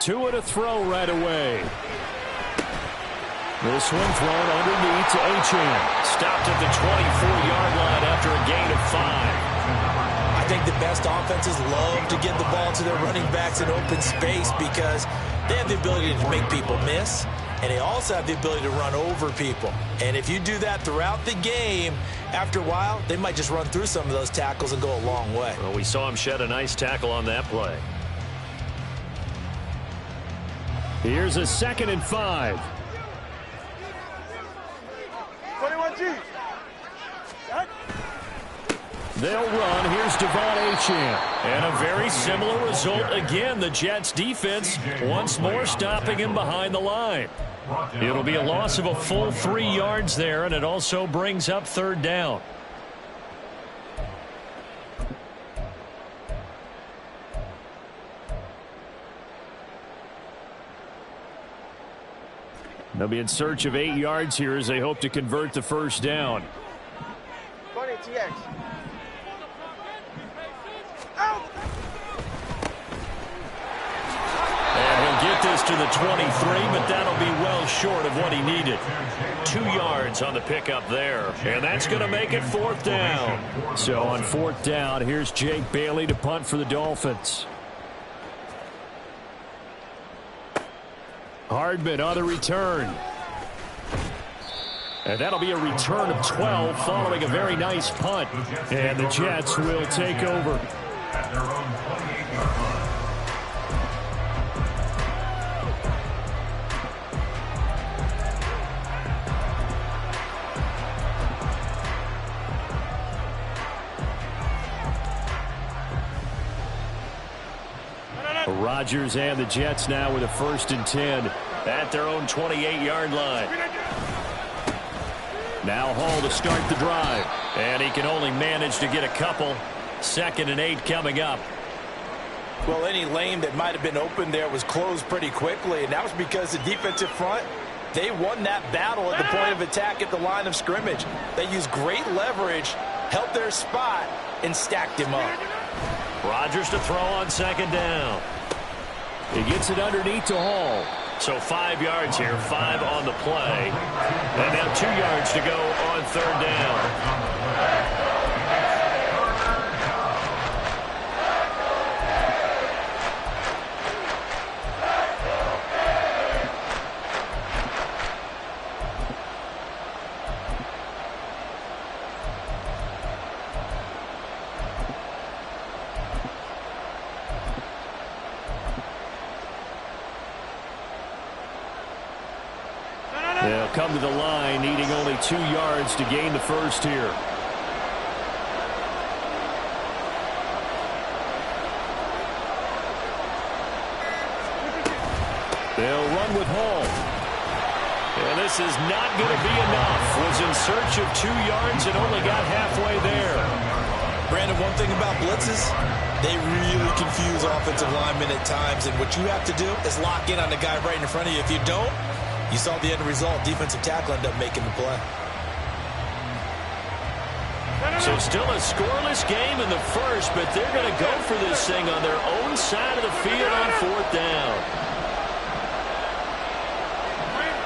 Two to throw right away. This one thrown underneath to Achane. Stopped at the 24-yard line after a gain of 5. I think the best offenses love to get the ball to their running backs in open space because they have the ability to make people miss, and they also have the ability to run over people. And if you do that throughout the game, after a while, they might just run through some of those tackles and go a long way. Well, we saw him shed a nice tackle on that play. Here's a 2nd and 5. 21G. They'll run. Here's Devon Achane. And a very similar result again. The Jets defense once more stopping him behind the line. It'll be a loss of a full 3 yards there, and it also brings up 3rd down. They'll be in search of 8 yards here as they hope to convert the 1st down. 20 TX. And he'll get this to the 23, but that'll be well short of what he needed. 2 yards on the pickup there, and that's going to make it 4th down. So on 4th down, here's Jake Bailey to punt for the Dolphins. Hardman on the return. And that'll be a return of 12 following a very nice punt. And the Jets will take over. Rodgers and the Jets now with a 1st and 10 at their own 28-yard line. Now Hall to start the drive. And he can only manage to get a couple. 2nd and 8 coming up. Well, any lane that might have been open there was closed pretty quickly, and that was because the defensive front, they won that battle at the point of attack at the line of scrimmage. They used great leverage, held their spot, and stacked him up. Rodgers to throw on 2nd down. He gets it underneath to Hall. So 5 yards here, 5 on the play. And now 2 yards to go on 3rd down. They'll come to the line, needing only 2 yards to gain the 1st here. They'll run with Hall. And this is not going to be enough. Was in search of 2 yards and only got halfway there. Brandon, one thing about blitzes, they really confuse offensive linemen at times, and what you have to do is lock in on the guy right in front of you. If you don't, you saw the end result. Defensive tackle ended up making the play. So still a scoreless game in the 1st, but they're going to go for this thing on their own side of the field on 4th down.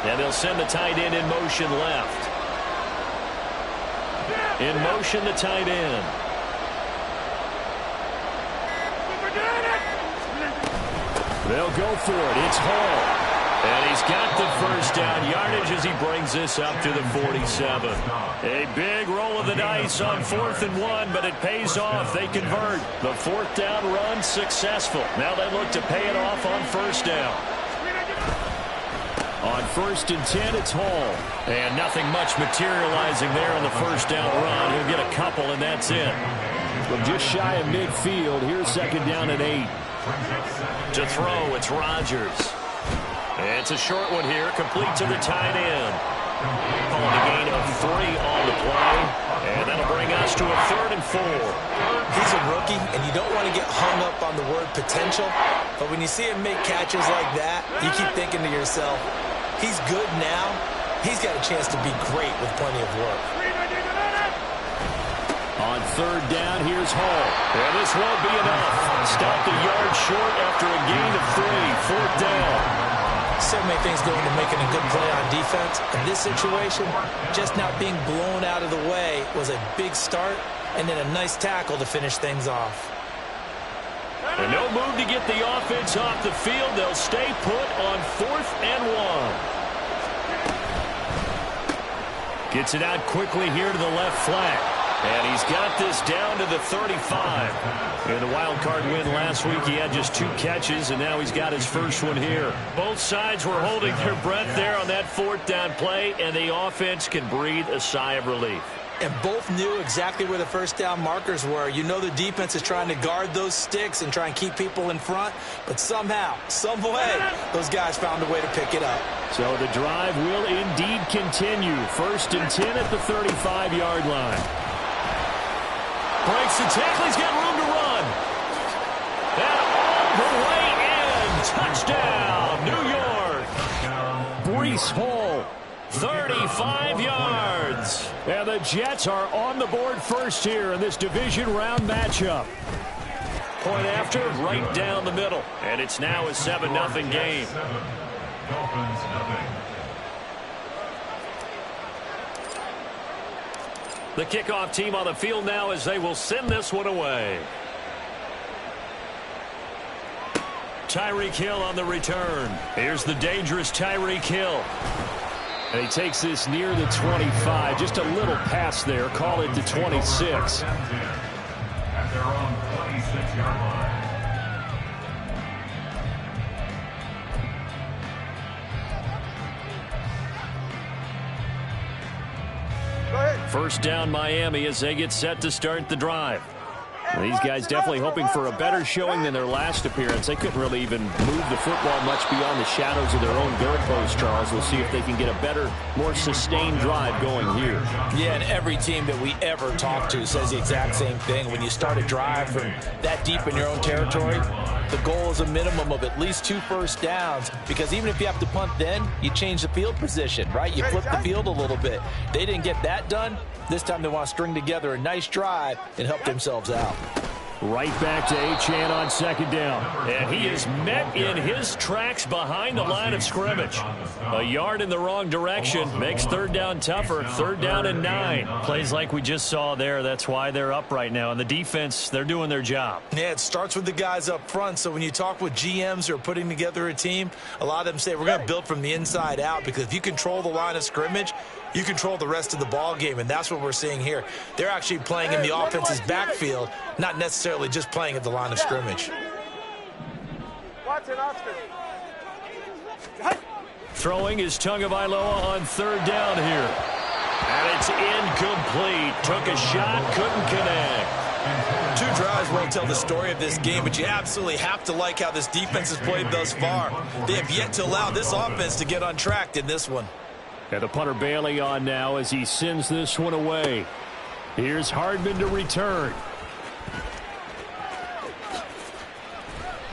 And they'll send the tight end in motion left. In motion, the tight end. They'll go for it. It's Hall. And he's got the 1st down yardage as he brings this up to the 47. A big roll of the dice on 4th and 1, but it pays off. They convert. The 4th down run successful. Now they look to pay it off on 1st down. On 1st and 10, it's Hall. And nothing much materializing there on the 1st down run. He'll get a couple, and that's it. Well, just shy of midfield. Here's 2nd down and 8. To throw, it's Rodgers. It's a short one here, complete to the tight end. Calling a gain of 3 on the play. And that'll bring us to a 3rd and 4. He's a rookie, and you don't want to get hung up on the word potential. But when you see him make catches like that, you keep thinking to yourself, he's good now. He's got a chance to be great with plenty of work. On 3rd down, here's Hall. And this won't be enough. Stopped a yard short after a gain of 3. 4th down. So many things go into making a good play on defense. In this situation, just not being blown out of the way was a big start, and then a nice tackle to finish things off. And no move to get the offense off the field. They'll stay put on 4th and 1. Gets it out quickly here to the left flank. And he's got this down to the 35. In the wild card win last week, he had just 2 catches, and now he's got his first one here. Both sides were holding their breath there on that 4th down play, and the offense can breathe a sigh of relief. And both knew exactly where the first down markers were. You know the defense is trying to guard those sticks and try and keep people in front, but somehow, some way, those guys found a way to pick it up. So the drive will indeed continue. 1st and 10 at the 35-yard line. Breaks the tackle. He's got room to run. And all the way in. Touchdown, New York. Breece Hall, 35 yards. And the Jets are on the board first here in this division round matchup. Point after, right down the middle. And it's now a 7-0 game. The kickoff team on the field now as they will send this one away. Tyreek Hill on the return. Here's the dangerous Tyreek Hill. And he takes this near the 25. Just a little pass there. Call it the 26. At their own 26-yard line. First down Miami as they get set to start the drive. These guys definitely hoping for a better showing than their last appearance. They couldn't really even move the football much beyond the shadows of their own goalpost, Charles. We'll see if they can get a better, more sustained drive going here. Yeah, and every team that we ever talk to says the exact same thing. When you start a drive from that deep in your own territory, the goal is a minimum of at least 2 first downs, because even if you have to punt then, you change the field position, right? You flip the field a little bit. They didn't get that done. This time they want to string together a nice drive and help themselves out. Right back to Achane on 2nd down. And he is met in his tracks behind the line of scrimmage. A yard in the wrong direction makes 3rd down tougher. 3rd down and 9. Plays like we just saw there. That's why they're up right now. And the defense, they're doing their job. Yeah, it starts with the guys up front. So when you talk with GMs who are putting together a team, a lot of them say we're going to build from the inside out, because if you control the line of scrimmage, you control the rest of the ball game, and that's what we're seeing here. They're actually playing in the offense's backfield, not necessarily just playing at the line of scrimmage. Throwing is Tagovailoa on 3rd down here. And it's incomplete. Took a shot, couldn't connect. 2 drives won't tell the story of this game, but you absolutely have to like how this defense has played thus far. They have yet to allow this offense to get untracked in this one. And the punter Bailey on now as he sends this one away. Here's Hardman to return.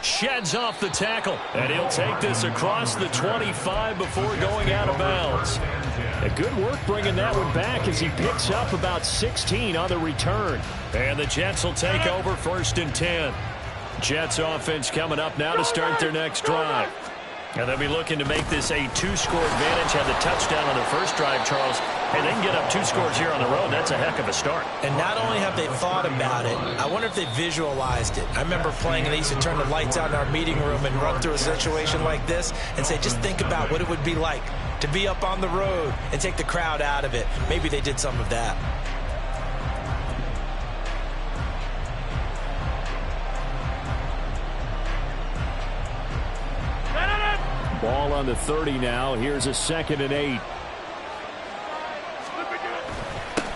Sheds off the tackle. And he'll take this across the 25 before going out of bounds. A good work bringing that one back as he picks up about 16 on the return. And the Jets will take over 1st and 10. Jets offense coming up now to start their next drive. And they'll be looking to make this a 2-score advantage. Had the touchdown on their first drive, Charles. Hey, they can get up 2 scores here on the road. That's a heck of a start. And not only have they thought about it, I wonder if they visualized it. I remember playing, and they used to turn the lights out in our meeting room and run through a situation like this and say, just think about what it would be like to be up on the road and take the crowd out of it. Maybe they did some of that. Ball on the 30 now. Here's a 2nd and 8.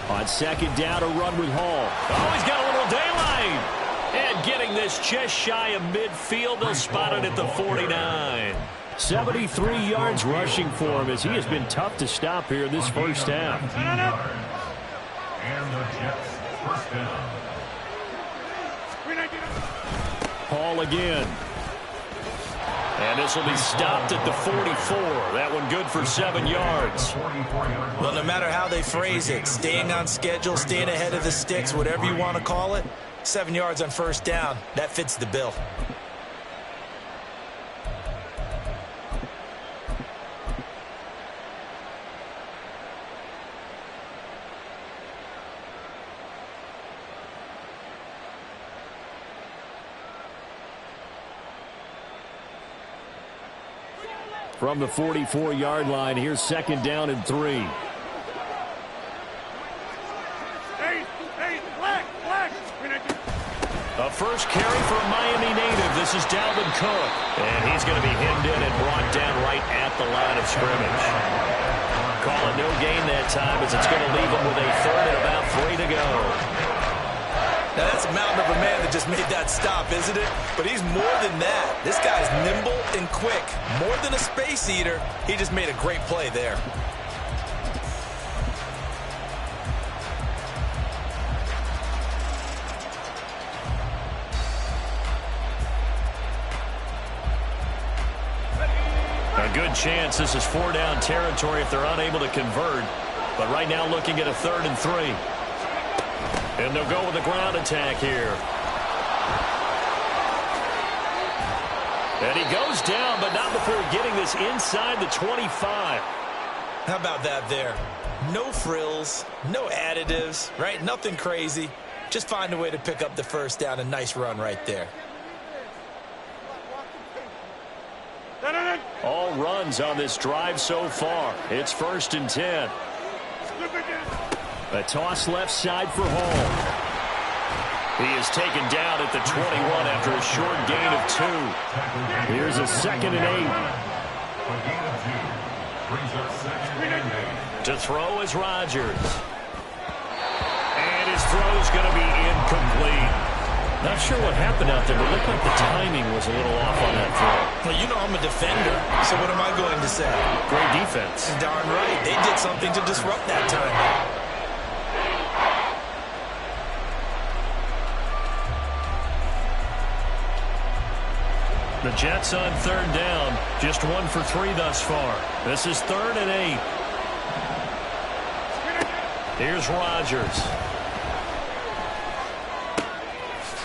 On 2nd down, a run with Hall. Oh, he's got a little daylight. And getting this just shy of midfield. They'll spot it at the 49. 73 yards rushing for him as he has been tough to stop here this first half. And the Jets first down. Hall again. And this will be stopped at the 44. That one good for 7 yards. Well, no matter how they phrase it, staying on schedule, staying ahead of the sticks, whatever you want to call it, 7 yards on 1st down, that fits the bill. From the 44-yard line, here's 2nd down and 3. A first carry for a Miami native. This is Dalvin Cook. And he's going to be hemmed in and brought down right at the line of scrimmage. Call it no gain that time as it's going to leave him with a 3rd and about 3 to go. Now, that's a mountain of a man that just made that stop, isn't it? But he's more than that. This guy's nimble and quick. More than a space eater, he just made a great play there. A good chance this is 4-down territory if they're unable to convert. But right now looking at a 3rd and 3. And they'll go with the ground attack here. And he goes down, but not before getting this inside the 25. How about that there? No frills, no additives, right? Nothing crazy. Just find a way to pick up the 1st down. A nice run right there. All runs on this drive so far. It's 1st and 10. A toss left side for Hall. He is taken down at the 21 after a short gain of 2. Here's a 2nd and 8. To throw is Rodgers. And his throw's going to be incomplete. Not sure what happened out there, but it looked like the timing was a little off on that throw. Well, you know I'm a defender, so what am I going to say? Great defense. Darn right. They did something to disrupt that timing. The Jets on 3rd down. Just 1 for 3 thus far. This is 3rd and 8. Here's Rodgers.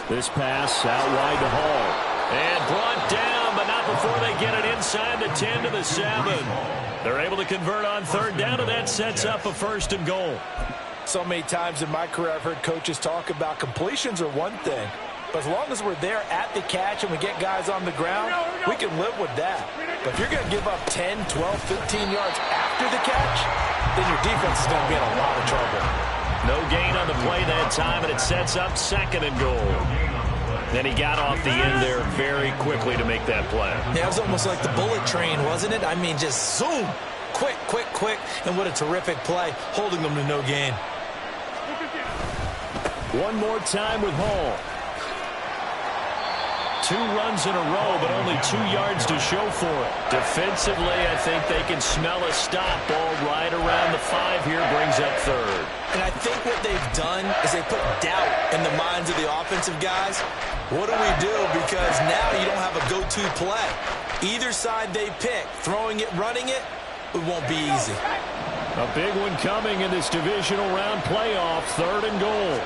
This pass out wide to Hall. And brought down, but not before they get it inside the 10 to the 7. They're able to convert on 3rd down, and that sets up a 1st and goal. So many times in my career I've heard coaches talk about completions are one thing. But as long as we're there at the catch and we get guys on the ground, we can live with that. But if you're going to give up 10, 12, 15 yards after the catch, then your defense is going to be in a lot of trouble. No gain on the play that time, and it sets up 2nd and goal. Then he got off the end there very quickly to make that play. Yeah, it was almost like the bullet train, wasn't it? I mean, just zoom. Quick, quick, quick. And what a terrific play, holding them to no gain. One more time with Hall. 2 runs in a row, but only 2 yards to show for it. Defensively, I think they can smell a stop. Ball right around the 5 here, brings up 3rd. And I think what they've done is they put doubt in the minds of the offensive guys. What do we do? Because now you don't have a go-to play. Either side they pick, throwing it, running it, it won't be easy. A big one coming in this divisional round playoff, 3rd and goal.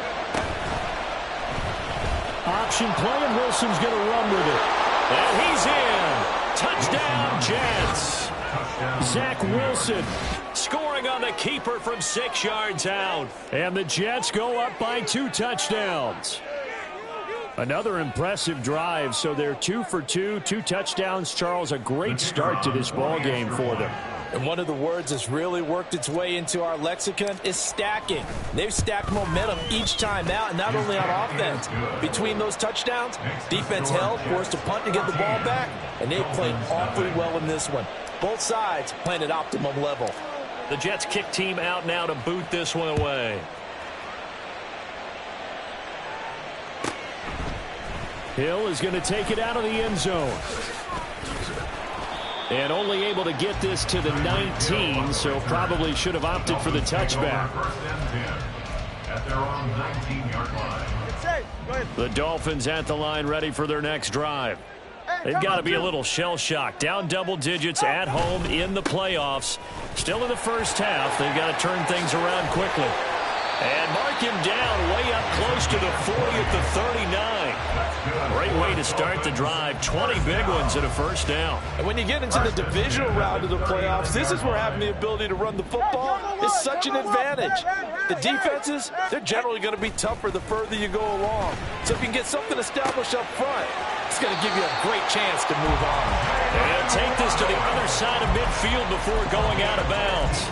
Option play, and Wilson's going to run with it. And he's in. Touchdown, Jets. Zach Wilson scoring on the keeper from 6 yards out. And the Jets go up by 2 touchdowns. Another impressive drive, so they're 2 for 2, 2 touchdowns. Charles, a great start to this ball game for them. And one of the words that's really worked its way into our lexicon is stacking. They've stacked momentum each time out, and not only on offense. Between those touchdowns, defense held, forced a punt to get the ball back, and they played awfully well in this one. Both sides playing at optimum level. The Jets kick team out now to boot this one away. Hill is going to take it out of the end zone. And only able to get this to the 19, so probably should have opted for the touchback. At their own 19-yard line. The Dolphins at the line, ready for their next drive. They've got to be a little shell-shocked. Down double digits at home in the playoffs. Still in the first half. They've got to turn things around quickly. And mark him down way up close to the 40 at the 39. Great way to start the drive. 20 big ones and a first down. And when you get into the divisional round of the playoffs, this is where having the ability to run the football is such an advantage. The defenses, they're generally going to be tougher the further you go along. So if you can get something established up front, it's going to give you a great chance to move on. And take this to the other side of midfield before going out of bounds.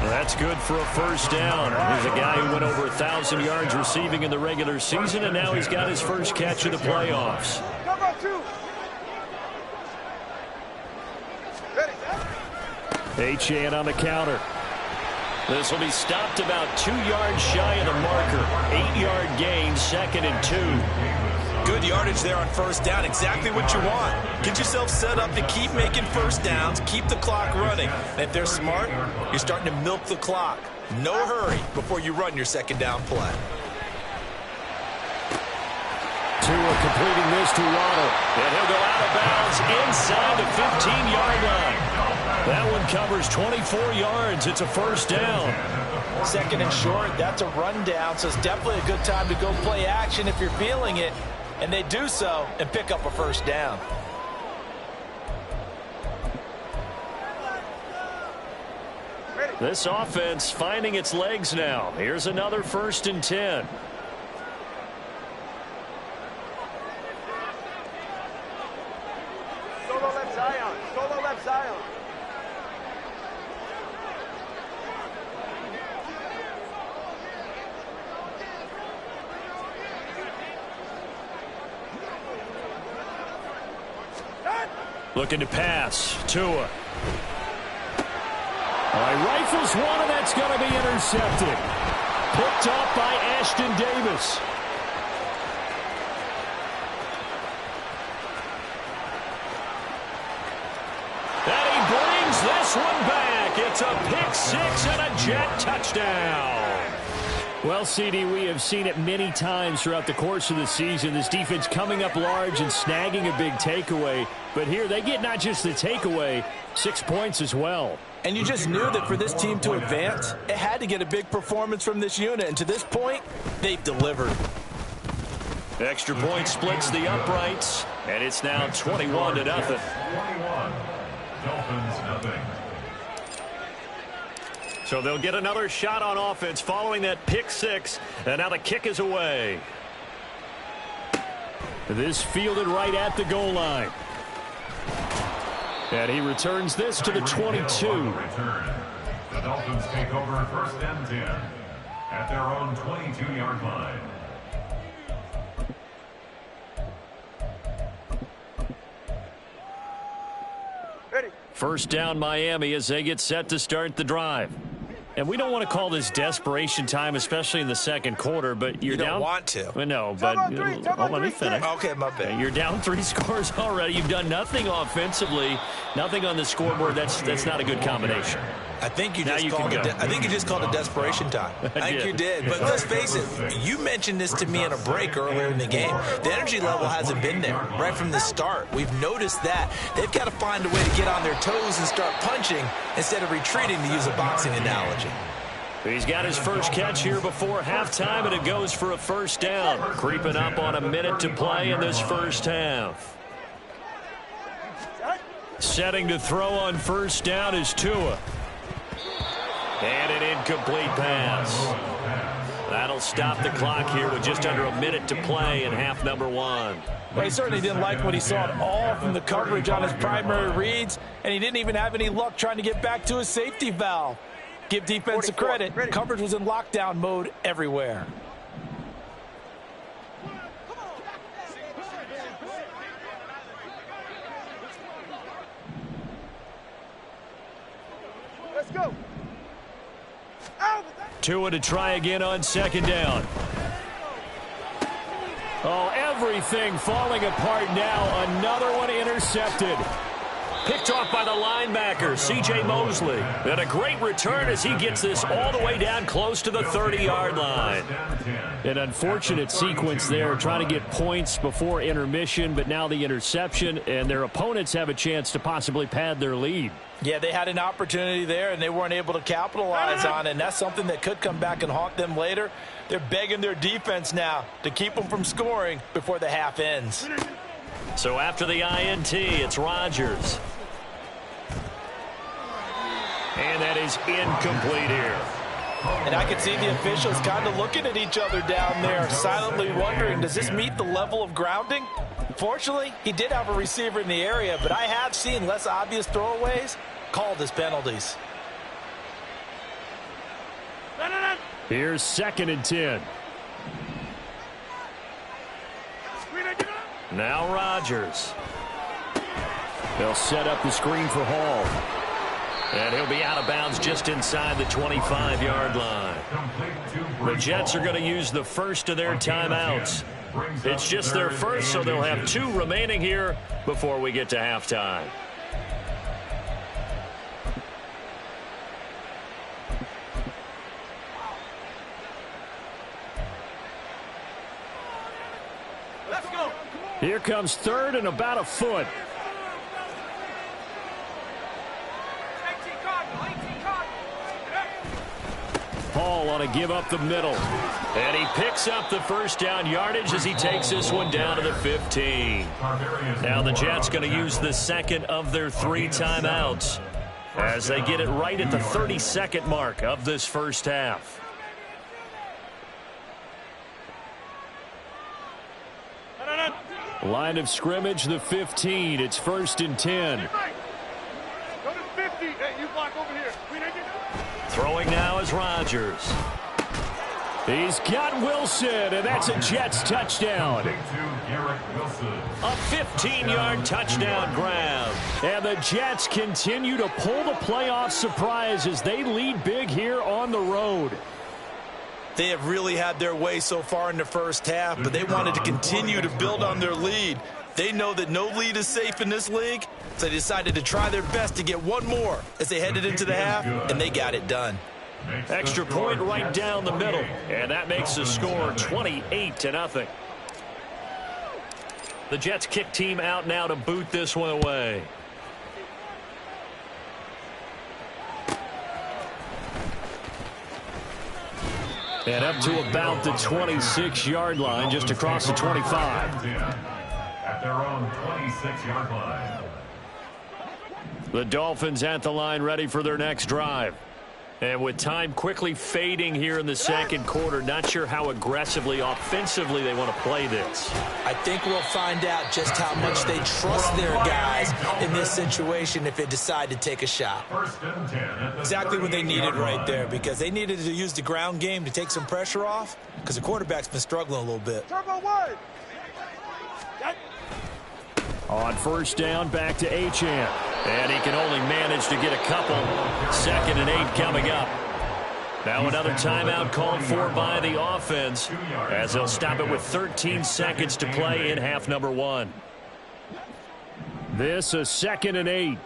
That's good for a first down. Here's a guy who went over 1,000 yards receiving in the regular season, and now he's got his first catch of the playoffs. Achane on the counter. This will be stopped about 2 yards shy of the marker. 8-yard gain, 2nd and 2. Good yardage there on first down. Exactly what you want. Get yourself set up to keep making first downs, keep the clock running. And if they're smart, you're starting to milk the clock. No hurry before you run your second down play. Tua completing this to Waddle. And he'll go out of bounds inside the 15-yard line. That one covers 24 yards. It's a first down. Second and short, that's a rundown, so it's definitely a good time to go play action if you're feeling it. And they do so and pick up a first down. This offense finding its legs now. Here's another 1st and 10. Solo left Zion. Solo left Zion. Looking to pass. Tua. Rifles one, and that's going to be intercepted. Picked up by Ashton Davis. And he brings this one back. It's a pick six and a Jet touchdown. Well, CD, we have seen it many times throughout the course of the season. This defense coming up large and snagging a big takeaway. But here they get not just the takeaway, 6 points as well. And you just knew that for this team to advance, it had to get a big performance from this unit. And to this point, they've delivered. Extra point splits the uprights, and it's now 21-0. 21. Dolphins, nothing. So they'll get another shot on offense following that pick six, and now the kick is away. This fielded right at the goal line. And he returns this to the 22. The Dolphins take over 1st and 10 at their own 22-yard line. Ready. First down Miami as they get set to start the drive. And we don't want to call this desperation time, especially in the second quarter, but you're down. You don't want to. Well, no, but let me finish. Okay, my bad. You're down 3 scores already. You've done nothing offensively, nothing on the scoreboard. That's not a good combination. I think you just called it. I think you just called it desperation time. I think you did. But let's face it. You mentioned this to me in a break earlier in the game. The energy level hasn't been there right from the start. We've noticed that they've got to find a way to get on their toes and start punching instead of retreating, to use a boxing analogy. He's got his first catch here before halftime, and it goes for a first down. Creeping up on a minute to play in this first half. Setting to throw on first down is Tua. And an incomplete pass. That'll stop the clock here with just under a minute to play in half number one. Well, he certainly didn't like what he saw at all from the coverage on his primary reads, and he didn't even have any luck trying to get back to his safety valve. Give defense a credit. Coverage was in lockdown mode everywhere. Let's go. Tua to try again on second down. Oh, everything falling apart now. Another one intercepted. Picked off by the linebacker, C.J. Mosley. And a great return as he gets this all the way down close to the 30-yard line. An unfortunate sequence there, trying to get points before intermission, but now the interception, and their opponents have a chance to possibly pad their lead. Yeah, they had an opportunity there, and they weren't able to capitalize on it, and that's something that could come back and haunt them later. They're begging their defense now to keep them from scoring before the half ends. So after the INT, it's Rodgers. And that is incomplete here. And I could see the officials kind of looking at each other down there, silently wondering, does this meet the level of grounding? Fortunately, he did have a receiver in the area, but I have seen less obvious throwaways called as penalties. Here's 2nd and 10. Now Rodgers. They'll set up the screen for Hall. And he'll be out of bounds just inside the 25-yard line. The Jets are going to use the first of their timeouts. It's just their first, so they'll have 2 remaining here before we get to halftime. Let's go. Here comes 3rd and about a foot. 18 Cardinal, 18 Cardinal. Hall on a give up the middle. And he picks up the first down yardage as he takes this one down to the 15. Now the Jets going to use the second of their 3 timeouts as they get it right at the 32nd mark of this first half. Line of scrimmage, the 15. It's 1st and 10. Go to 50. Hey, you block over here. Throwing now is Rodgers. He's got Wilson, and that's a Jets touchdown. A 15-yard touchdown grab. And the Jets continue to pull the playoff surprise as they lead big here on the road. They have really had their way so far in the first half, but they wanted to continue to build on their lead. They know that no lead is safe in this league, so they decided to try their best to get one more as they headed into the half, and they got it done. Extra point right down the middle, and that makes the score 28-0. The Jets kick team out now to boot this one away. And up to about the 26-yard line, just across the 25. At their own 26-yard line. The Dolphins at the line, ready for their next drive. And with time quickly fading here in the second quarter, not sure how aggressively, offensively they want to play this. I think we'll find out just how much they trust their guys in this situation if they decide to take a shot. Exactly what they needed right there, because they needed to use the ground game to take some pressure off, because the quarterback's been struggling a little bit. Turbo one. On 1st down, back to Achane. And he can only manage to get a couple. 2nd and 8 coming up. Now another timeout called for by the offense as they'll stop it with 13 seconds to play in half number 1. This a 2nd and 8.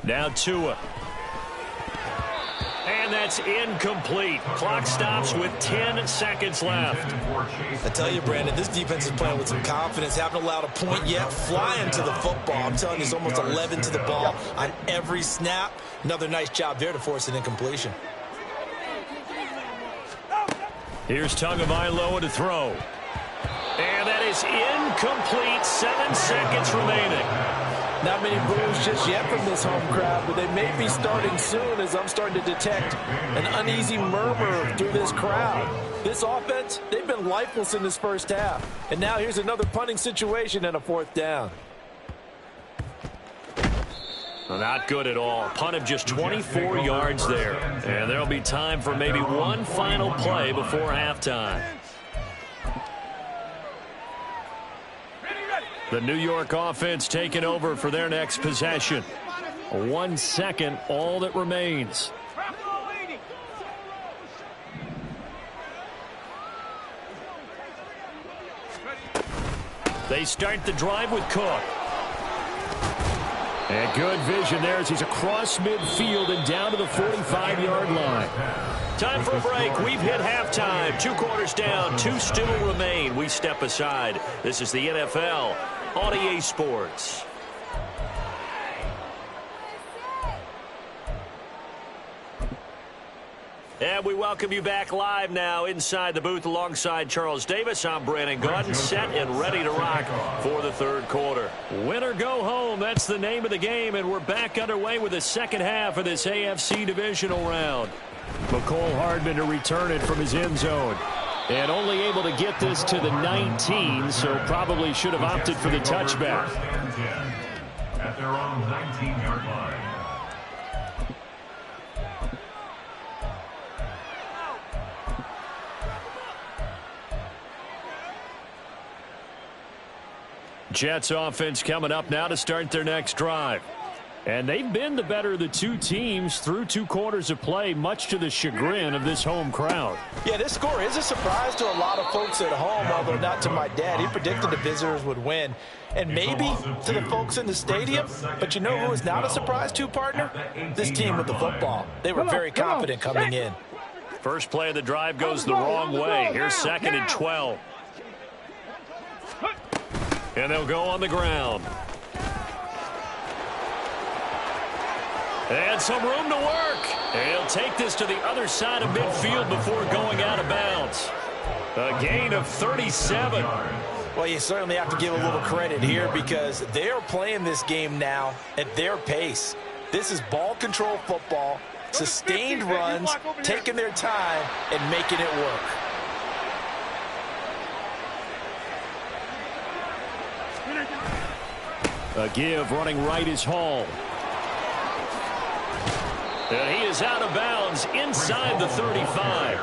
Now Tua. And that's incomplete. Clock stops with 10 seconds left. I tell you, Brandon, this defense is playing with some confidence. Haven't allowed a point yet. Flying to the football. I'm telling you, it's almost 11 to the ball on every snap. Another nice job there to force an incompletion. Here's Tagovailoa to throw. And that is incomplete. 7 seconds remaining. Not many boos just yet from this home crowd, but they may be starting soon as I'm starting to detect an uneasy murmur through this crowd. This offense, they've been lifeless in this first half. And now here's another punting situation and a 4th down. Not good at all. Punt of just 24 yards there. And there'll be time for maybe one final play before halftime. The New York offense taking over for their next possession. 1 second, all that remains. They start the drive with Cook. And good vision there as he's across midfield and down to the 45-yard line. Time for a break. We've hit halftime. 2 quarters down. 2 still remain. We step aside. This is the NFL on EA Sports. And we welcome you back live now inside the booth alongside Charles Davis. I'm Brandon Gaudin, set and ready to rock for the third quarter. Win or go home, that's the name of the game, and we're back underway with the second half of this AFC divisional round. McCole Hardman to return it from his end zone. And only able to get this to the 19, so probably should have opted for the touchback. At their own 19-yard line. Jets offense coming up now to start their next drive. And they've been the better of the two teams through 2 quarters of play, much to the chagrin of this home crowd. Yeah, this score is a surprise to a lot of folks at home, although not to my dad. He predicted the visitors would win. And maybe to the folks in the stadium. But you know who is not a surprise to, partner? This team with the football. They were very confident coming in. First play of the drive goes the wrong way. Here's 2nd and 12. And they'll go on the ground. And some room to work. And he'll take this to the other side of midfield before going out of bounds. A gain of 37. Well, you certainly have to give a little credit here because they are playing this game now at their pace. This is ball control football, sustained runs, taking their time and making it work. A give running right is Hall. And he is out of bounds inside the 35.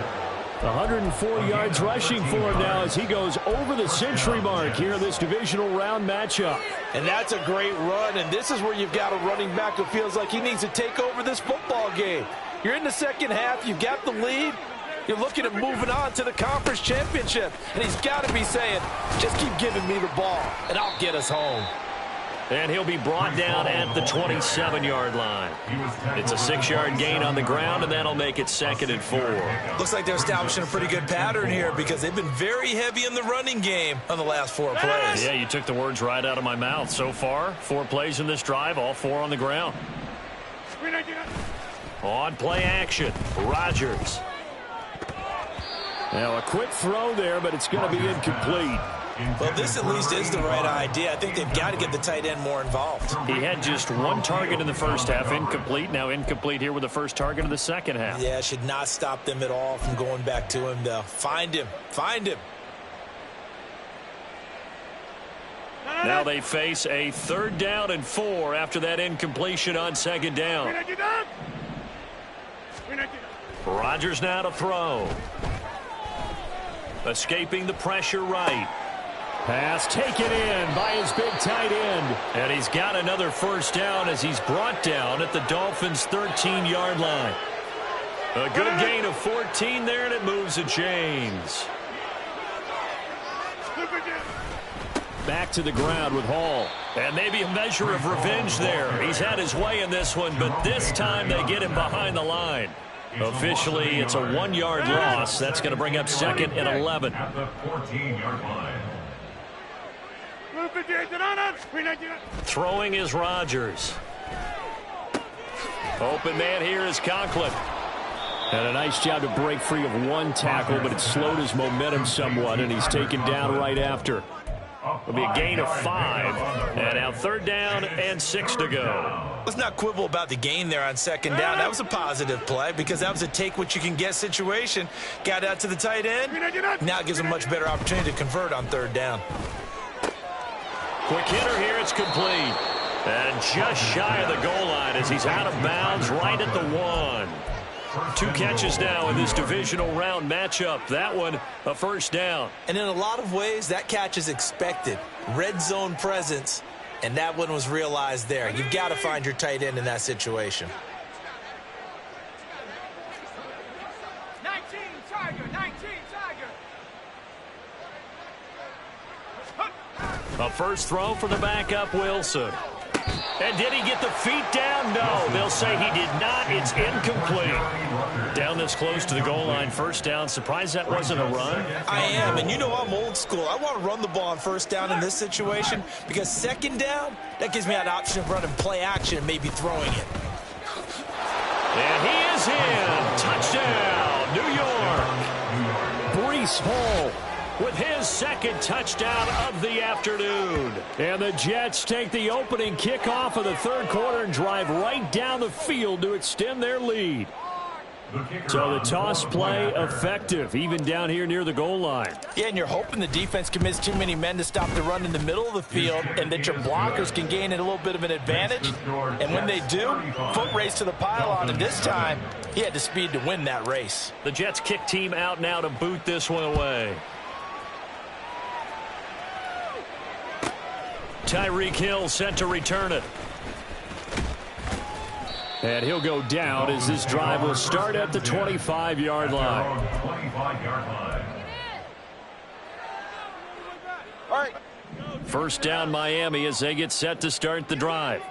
104 yards rushing for him now as he goes over the century mark here in this divisional round matchup. And that's a great run, and this is where you've got a running back who feels like he needs to take over this football game. You're in the second half, you've got the lead, you're looking at moving on to the conference championship, and he's got to be saying, just keep giving me the ball, and I'll get us home. And he'll be brought down at the 27-yard line. It's a 6-yard gain on the ground, and that'll make it 2nd and 4. Looks like they're establishing a pretty good pattern here because they've been very heavy in the running game on the last 4 plays. Yeah, you took the words right out of my mouth. So far, 4 plays in this drive, all 4 on the ground. On play action, Rodgers. Now a quick throw there, but it's going to be incomplete. Well, this at least is the right idea. I think they've got to get the tight end more involved. He had just 1 target in the first half, incomplete. Now incomplete here with the first target of the second half. Yeah, should not stop them at all from going back to him, though. Find him. Find him. Now they face a 3rd down and 4 after that incompletion on 2nd down. Rodgers now to throw. Escaping the pressure right. Pass taken in by his big tight end. And he's got another first down as he's brought down at the Dolphins' 13-yard line. A good gain of 14 there, and it moves the chains. Back to the ground with Hall. And maybe a measure of revenge there. He's had his way in this one, but this time they get him behind the line. Officially, it's a 1-yard loss. That's going to bring up 2nd and 11. At the 14-yard line. Throwing is Rodgers. Open man here is Conklin. And a nice job to break free of 1 tackle, but it slowed his momentum somewhat, and he's taken down right after. It'll be a gain of 5. And now 3rd down and 6 to go. Let's not quibble about the gain there on 2nd down. That was a positive play because that was a take-what-you-can-get situation. Got out to the tight end. Now it gives him a much better opportunity to convert on 3rd down. Quick hitter here. It's complete. And just shy of the goal line as he's out of bounds right at the 1. 2 catches now in this divisional round matchup. That one, a first down. And in a lot of ways, that catch is expected. Red zone presence, and that one was realized there. You've got to find your tight end in that situation. 19, Tiger, 19, Tiger. A first throw for the backup Wilson. And did he get the feet down? No, they'll say he did not. It's incomplete. Down this close to the goal line, first down. Surprised that wasn't a run? I am, and you know I'm old school. I want to run the ball on first down in this situation because second down, that gives me an option of running play action and maybe throwing it. And he is in. Touchdown, New York. Breece Hall with his second touchdown of the afternoon. And the Jets take the opening kickoff of the third quarter and drive right down the field to extend their lead. So the toss play effective, even down here near the goal line. Yeah, and you're hoping the defense commits too many men to stop the run in the middle of the field and that your blockers can gain a little bit of an advantage. And when they do, foot race to the pylon, and this time he had the speed to win that race. The Jets kick team out now to boot this one away. Tyreek Hill sent to return it. And he'll go down as this drive will start at the 25-yard line. First down Miami as they get set to start the drive.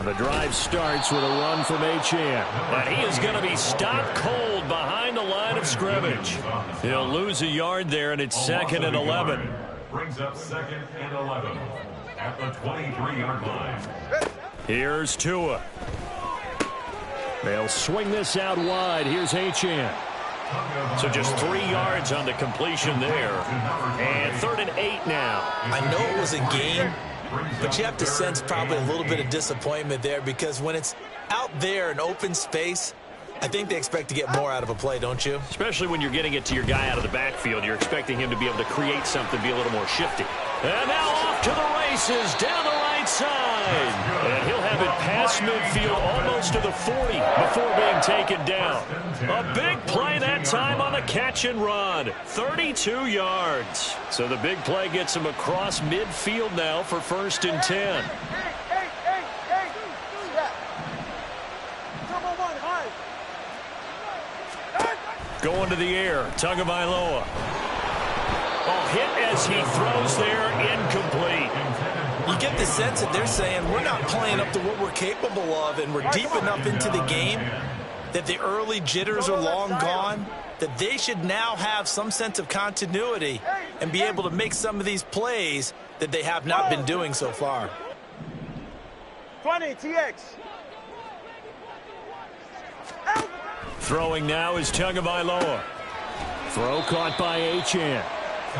The drive starts with a run from Achane. And he is going to be stopped cold behind the line of scrimmage. He'll lose a yard there, and it's 2nd and 11. Brings up 2nd and 11 at the 23-yard line. Here's Tua. They'll swing this out wide. Here's Achane. So just 3 yards on the completion there. And 3rd and 8 now. I know it was a gain, but you have to sense probably a little bit of disappointment there because when it's out there in open space, I think they expect to get more out of a play, don't you? Especially when you're getting it to your guy out of the backfield. You're expecting him to be able to create something, be a little more shifty. And now off to the races down the right side. And he'll have it past midfield almost to the 40 before being taken down. A big play that time on the catch and run. 32 yards. So the big play gets him across midfield now for 1st and 10. Going to the air, Tagovailoa. Oh, hit as he throws there, incomplete. You get the sense that they're saying we're not playing up to what we're capable of, and we're deep enough into the game that the early jitters are long gone, that they should now have some sense of continuity and be able to make some of these plays that they have not been doing so far. 20, TX. Throwing now is Tagovailoa. Throw caught by Achane.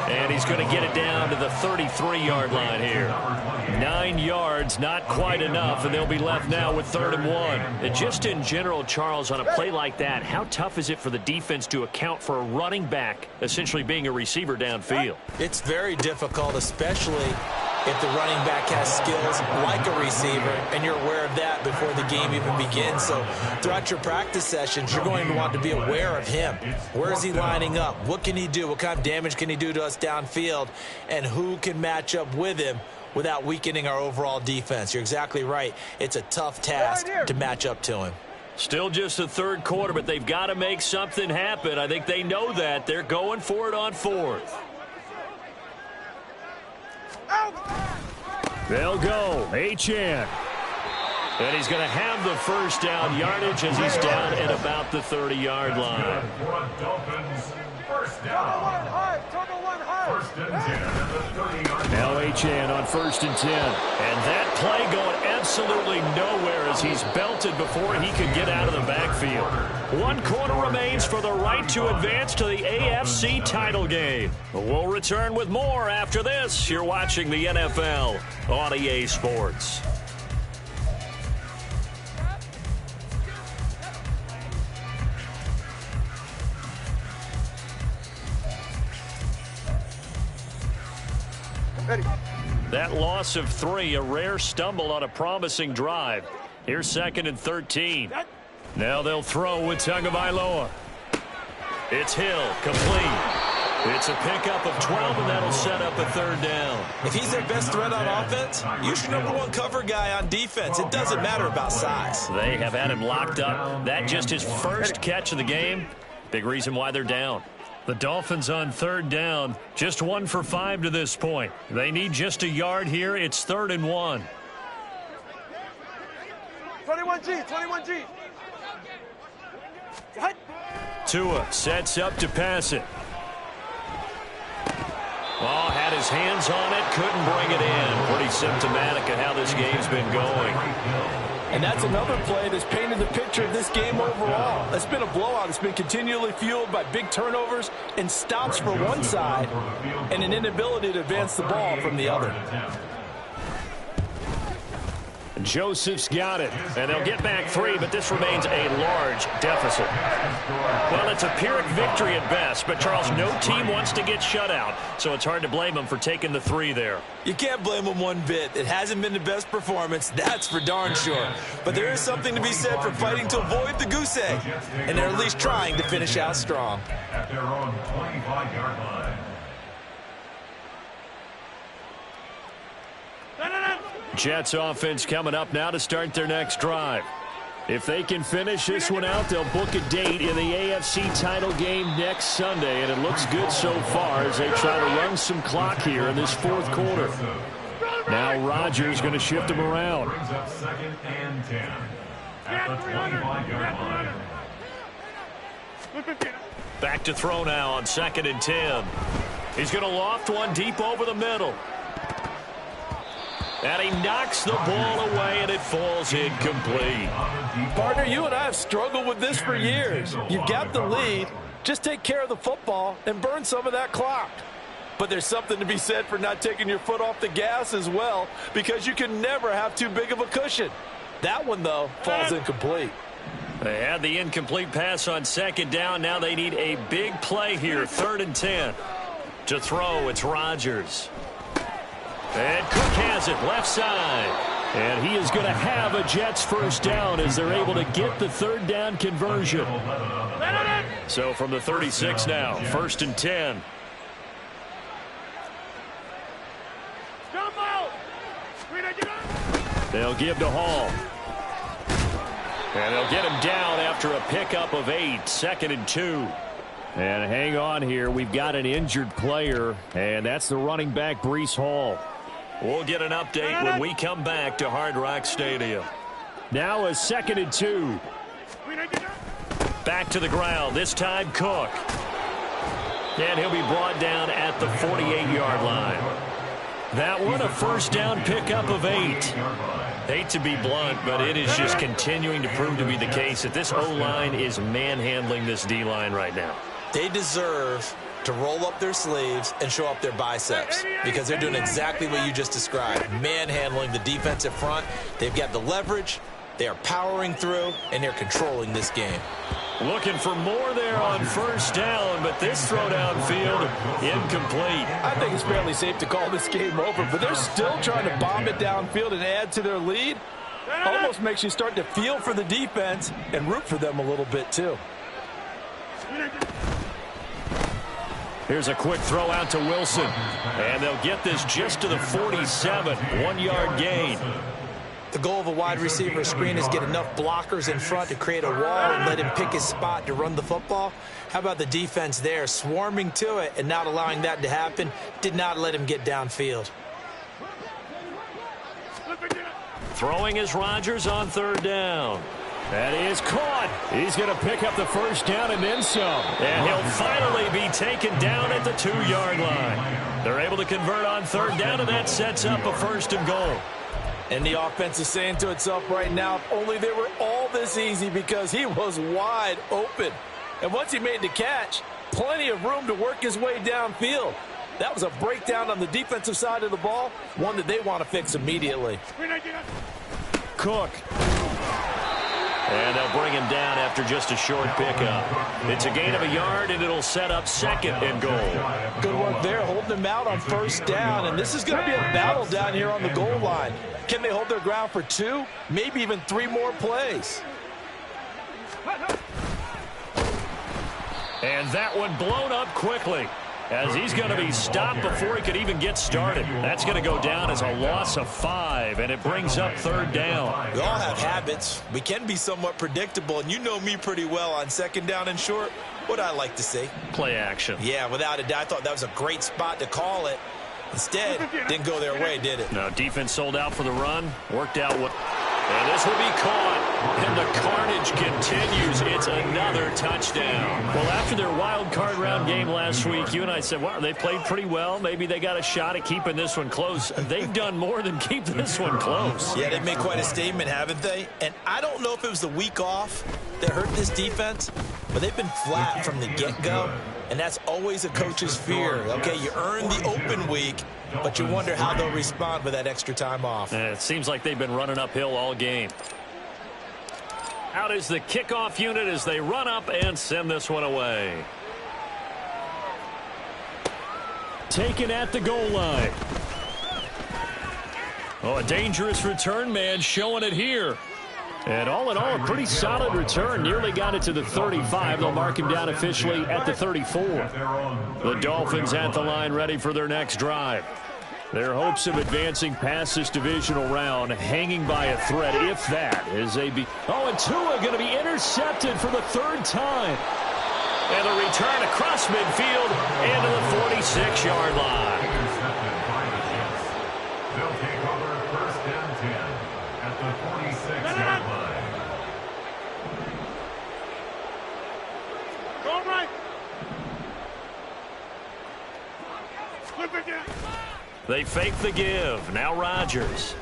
And he's going to get it down to the 33-yard line here. 9 yards, not quite enough, and they'll be left now with 3rd and 1. And just in general, Charles, on a play like that, how tough is it for the defense to account for a running back essentially being a receiver downfield? It's very difficult, especially if the running back has skills like a receiver, and you're aware of that before the game even begins. So throughout your practice sessions, you're going to want to be aware of him. Where is he lining up? What can he do? What kind of damage can he do to us downfield? And who can match up with him without weakening our overall defense? You're exactly right. It's a tough task to match up to him. Still just the 3rd quarter, but they've got to make something happen. I think they know that. They're going for it on 4th. They'll go. Achane. And he's going to have the first down yardage as he's down at about the 30-yard line. Now Achane on 1st and 10. And that play going absolutely nowhere as he's belted before he could get out of the backfield. 1 quarter remains for the right to advance to the AFC title game. We'll return with more after this. You're watching the NFL on EA Sports. That loss of 3, a rare stumble on a promising drive. Here's 2nd and 13. Now they'll throw with Tagovailoa. It's Hill, complete. It's a pickup of 12, and that'll set up a 3rd down. If he's their best threat on offense, use your #1 cover guy on defense. It doesn't matter about size. They have had him locked up. That just his first catch of the game. Big reason why they're down. The Dolphins on third down, just 1 for 5 to this point. They need just a yard here. It's 3rd and 1. 21G. Tua sets up to pass it. Oh, had his hands on it, couldn't bring it in. Pretty symptomatic of how this game's been going. And that's another play that's painted the picture of this game overall. It's been a blowout. It's been continually fueled by big turnovers and stops for one side and an inability to advance the ball from the other. Joseph's got it, and they'll get back 3, but this remains a large deficit. Well, it's a Pyrrhic victory at best, but, Charles, no team wants to get shut out, so it's hard to blame them for taking the 3 there. You can't blame them one bit. It hasn't been the best performance, that's for darn sure. But there is something to be said for fighting to avoid the goose egg, and they're at least trying to finish out strong. At their own 25-yard line. Jets offense coming up now to start their next drive. If they can finish this one out, they'll book a date in the AFC title game next Sunday, and it looks good so far as they try to run some clock here in this 4th quarter. Now Rodgers going to shift him around. Brings up 2nd and 10 at the 25-yard line. Back to throw now on 2nd and 10. He's going to loft one deep over the middle. And he knocks the ball away, and it falls incomplete. Partner, you and I have struggled with this for years. You've got the lead. Just take care of the football and burn some of that clock. But there's something to be said for not taking your foot off the gas as well, because you can never have too big of a cushion. That one, though, falls incomplete. They had the incomplete pass on 2nd down. Now they need a big play here, 3rd and 10. To throw, it's Rodgers. And Cook has it left side. And he is going to have a Jets first down as they're able to get the 3rd down conversion. So from the 36 now, 1st and 10. They'll give to Hall. And they'll get him down after a pickup of 8, 2nd and 2. And hang on here. We've got an injured player, and that's the running back, Breece Hall. We'll get an update when we come back to Hard Rock Stadium. Now a 2nd and 2. Back to the ground, this time Cook. And he'll be brought down at the 48-yard line. That one a first down pickup of 8. Hate to be blunt, but it is just continuing to prove to be the case that this O-line is manhandling this D-line right now. They deserve to roll up their sleeves and show up their biceps, because they're doing exactly what you just described, manhandling the defensive front. They've got the leverage, they are powering through, and they're controlling this game. Looking for more there on 1st down, but this throw downfield incomplete. I think it's fairly safe to call this game over, but they're still trying to bomb it downfield and add to their lead. Almost makes you start to feel for the defense and root for them a little bit too. Here's a quick throw out to Wilson. And they'll get this just to the 47, 1-yard gain. The goal of a wide receiver screen is get enough blockers in front to create a wall and let him pick his spot to run the football. How about the defense there, swarming to it and not allowing that to happen? Did not let him get downfield. Throwing is Rodgers on 3rd down. That is caught. He's going to pick up the first down and then some. And he'll finally be taken down at the 2-yard line. They're able to convert on 3rd down, and that sets up a 1st and goal. And the offense is saying to itself right now, if only they were all this easy, because he was wide open. And once he made the catch, plenty of room to work his way downfield. That was a breakdown on the defensive side of the ball, one that they want to fix immediately. Cook. And they'll bring him down after just a short pickup. It's a gain of a yard, and it'll set up 2nd and goal. Good work there, holding him out on 1st down. And this is going to be a battle down here on the goal line. Can they hold their ground for 2, maybe even 3 more plays? And that one blown up quickly, as he's going to be stopped before he could even get started. That's going to go down as a loss of 5, and it brings up 3rd down. We all have habits. We can be somewhat predictable, and you know me pretty well on 2nd down and short. What I like to see. Play action. Yeah, without a doubt. I thought that was a great spot to call it. Instead, didn't go their way, did it? No, defense sold out for the run. Worked out what... And this will be caught. And the carnage continues. It's another touchdown. Well, after their wild card round game last week, you and I said, well, they played pretty well. Maybe they got a shot at keeping this one close. They've done more than keep this one close. Yeah, they've made quite a statement, haven't they? And I don't know if it was the week off that hurt this defense, but they've been flat from the get-go. And that's always a coach's fear. Okay, you earn the open week, but you wonder how they'll respond with that extra time off. And it seems like they've been running uphill all game. Out is the kickoff unit as they run up and send this one away. Taken at the goal line. Oh, a dangerous return man showing it here. And all in all, a pretty solid return. Nearly got it to the 35. They'll mark him down officially at the 34. The Dolphins at the line ready for their next drive. Their hopes of advancing past this divisional round hanging by a thread, if that, as they be... Oh, and Tua going to be intercepted for the third time. And a return across midfield into the 46-yard line. Intercepted by the Jets. They'll take over first and 10 at the 46-yard line. Go right. Flip again. They fake the give. Now Rodgers.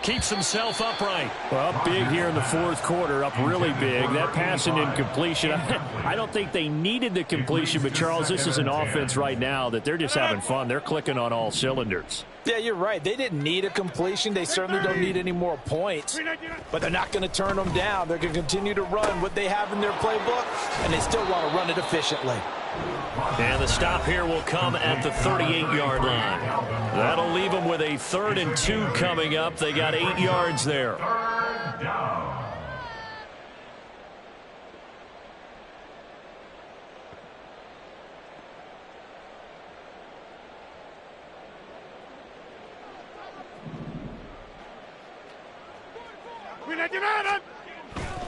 Keeps himself upright. Well, up big here in the fourth quarter, up really big. That pass and incompletion. I don't think they needed the completion, but, Charles, this is an offense right now that they're just having fun. They're clicking on all cylinders. Yeah, you're right. They didn't need a completion. They certainly don't need any more points. But they're not going to turn them down. They're going to continue to run what they have in their playbook, and they still want to run it efficiently. And the stop here will come at the 38-yard line. That'll leave them with a 3rd and 2 coming up. They got 8 yards there. Third down.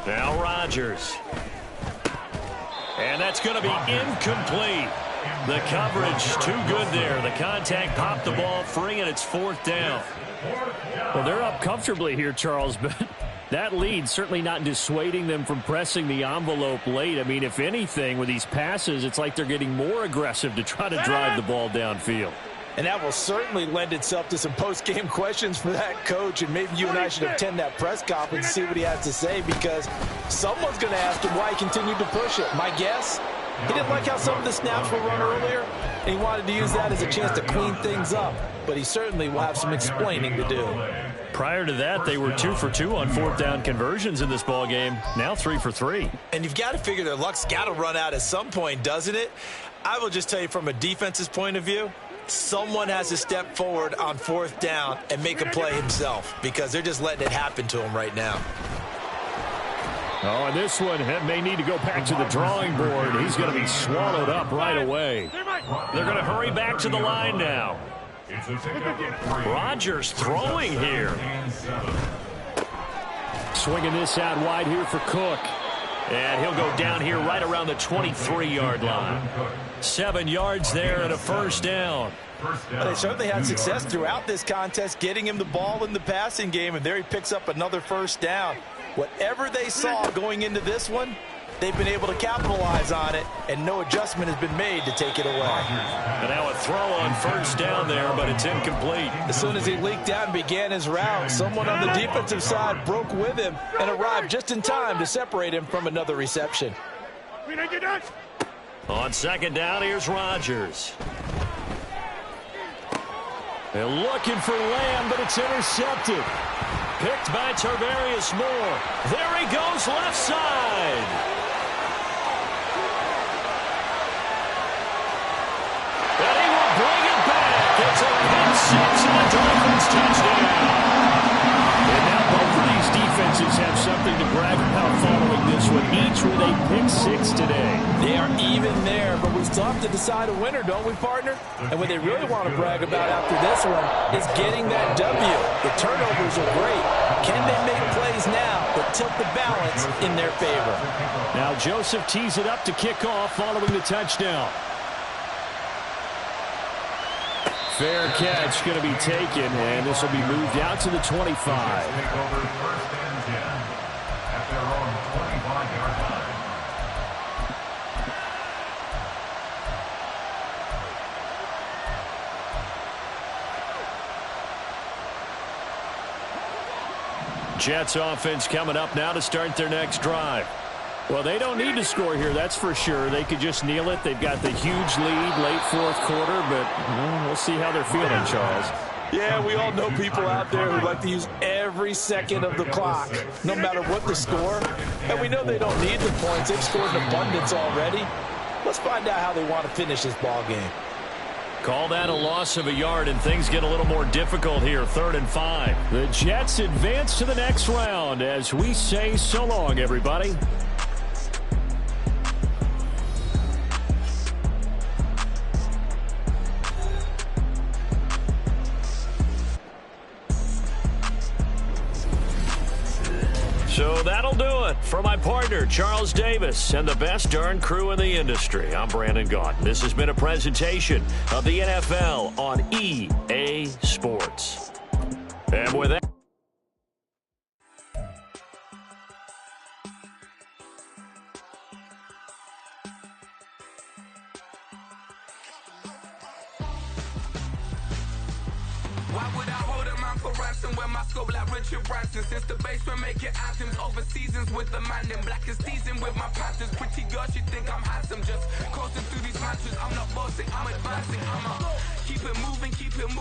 Now Rodgers. And that's going to be incomplete. The coverage too good there. The contact popped the ball free, and it's 4th down. Well, they're up comfortably here, Charles, but that lead certainly not dissuading them from pressing the envelope late. I mean, if anything, with these passes, it's like they're getting more aggressive to try to drive the ball downfield. And that will certainly lend itself to some post-game questions for that coach, and maybe you and I should attend that press conference and see what he has to say, because someone's going to ask him why he continued to push it. My guess, he didn't like how some of the snaps were run earlier, and he wanted to use that as a chance to clean things up, but he certainly will have some explaining to do. Prior to that, they were 2 for 2 on 4th down conversions in this ball game. Now 3 for 3. And you've got to figure their luck's got to run out at some point, doesn't it? I will just tell you from a defense's point of view, someone has to step forward on 4th down and make a play himself, because they're just letting it happen to him right now. Oh, and this one may need to go back to the drawing board. He's going to be swallowed up right away. They're going to hurry back to the line now. It's a pickup of 3. Rodgers throwing here. And 7. Swinging this out wide here for Cook. And he'll go down here right around the 23-yard line. 7 yards there and a 1st down. Well, they certainly had success throughout this contest getting him the ball in the passing game, and there he picks up another 1st down. Whatever they saw going into this one, they've been able to capitalize on it, and no adjustment has been made to take it away. And now a throw on 1st down there, but it's incomplete. As soon as he leaked out and began his route, someone on the defensive side broke with him and arrived just in time to separate him from another reception. On 2nd down, here's Rodgers. They're looking for Lamb, but it's intercepted. Picked by Tarvarius Moore. There he goes, left side. And he will bring it back. It's a pick six and a Dolphins touchdown. And now both of these defenses have something to brag about following this one. Each with a pick six today. They are even there, but we still have to decide a winner, don't we, partner? And what they really want to brag about after this one is getting that W. The turnovers are great, Can they make plays now that tilt the balance in their favor? Now Joseph tees it up to kick off following the touchdown. Fair catch going to be taken, and this will be moved out to the 25. Take over 1st and 10 at their own 25-yard line. Jets offense coming up now to start their next drive. Well, they don't need to score here, that's for sure. They could just kneel it. They've got the huge lead late fourth quarter, but we'll see how they're feeling, Charles. Yeah, we all know people out there who like to use every second of the clock, no matter what the score. And we know they don't need the points. They've scored in abundance already. Let's find out how they want to finish this ball game. Call that a loss of a yard, and things get a little more difficult here. 3rd and 5. The Jets advance to the next round as we say so long, everybody. So that'll do it for my partner, Charles Davis, and the best darn crew in the industry. I'm Brandon Gaudin. This has been a presentation of the NFL on EA Sports. And with that... Why would I hold a man for ransom when my scope like Richard Branson? Since the basement making items over seasons with the man in black is teasing with my patterns. Pretty girl, she think I'm handsome. Just coasting through these matches. I'm not bossing, I'm advancing. I'ma keep it moving, keep it moving.